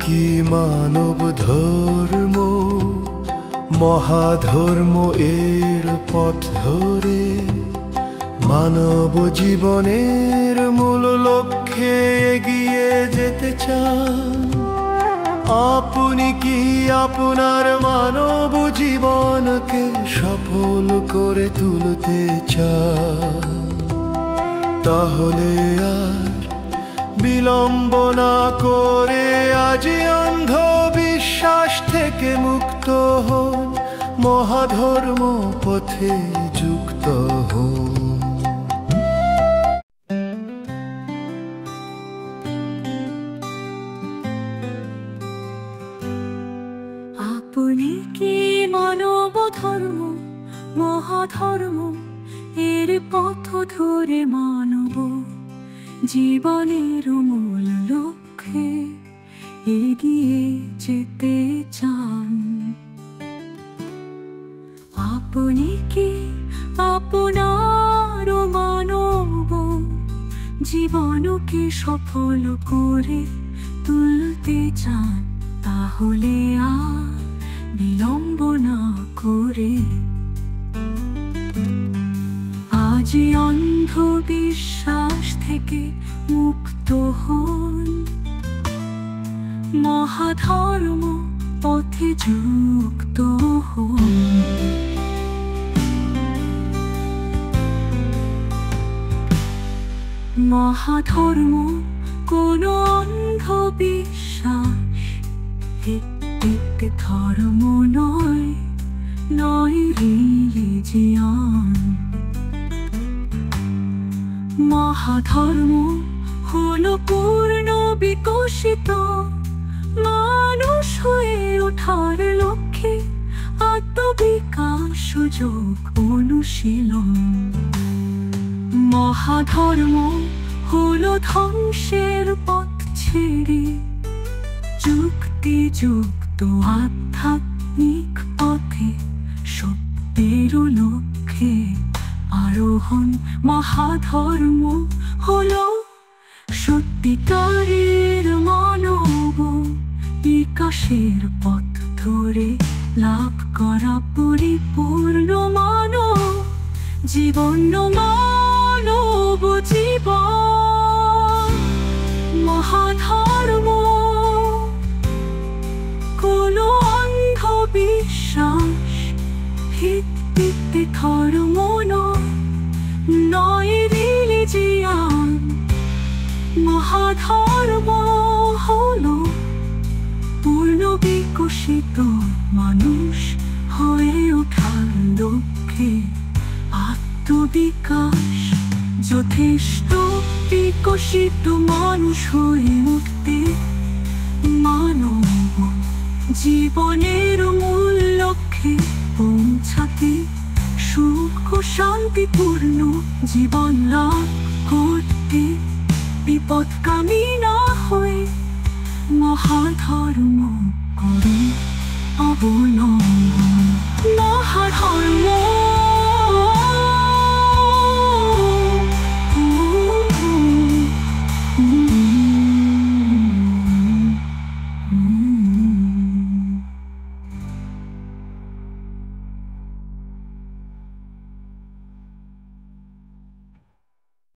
কি মানব ধর্ম মহাধর্ম এর পথ ধরে মানব জীবনের মূল লক্ষ্যে এগিয়ে যেতে চান। আপনি কি আপনার মানব জীবনকে সফল করে তুলতে চান? তাহলে আর বিলম্ব না করে আজই অন্ধবিশ্বাস থেকে মুক্ত হন, মহাধর্ম পথে যুক্ত হন। আপনি কি মানব ধর্ম মহাধর্ম এর পথ ধরে মানব জীবনের মূল লক্ষ্যে এগিয়ে যেতে চান? আপনি কি আপনার মানব জীবনকে সফল করে তুলতে চান? তাহলে আর বিলম্ব না করে আজই অন্ধবিশ্বাস থেকে মুক্ত হন, মহাধর্ম পথে যুক্ত হন। মহাধর্ম কোনো অন্ধবিশ্বাস একটি ধর্ম নয়, নয় রিলিজিয়ন। মহাধর্ম হলো পূর্ণ বিকশিত মানুষ হয়ে ওঠার লক্ষ্যে আত্মবিকাশ সুযোগ অনুশীলন। মহাধর্ম হলো ধ্বংসের পথ ছেড়ে যুক্তিযুক্ত আধ্যাত্মিক পথে সত্যের লক্ষ্যে আরোহণ। মহাধর্ম হলো সত্যিকারের মানব বিকাশের পথ ধরে লাভ করা পরিপূর্ণ মানব জীবন। মানব জীবন মহাধর্ম কোনো অন্ধবিশ্বাস ভিত্তিক ধর্ম নয় রিলিজিয়ন। মহাধর্ম হলো পূর্ণ বিকশিত মানুষ হয়ে ওঠার লক্ষ্যে আত্মবিকাশ যথেষ্ট বিকশিত মানুষ হয়ে উঠতে মানব জীবনের মূল লক্ষ্যে পৌঁছাতে সুখ ও শান্তিপূর্ণ জীবন লাভ করতে বিপদগামী না হয়ে মহাধর্ম করুন অবলম্বন।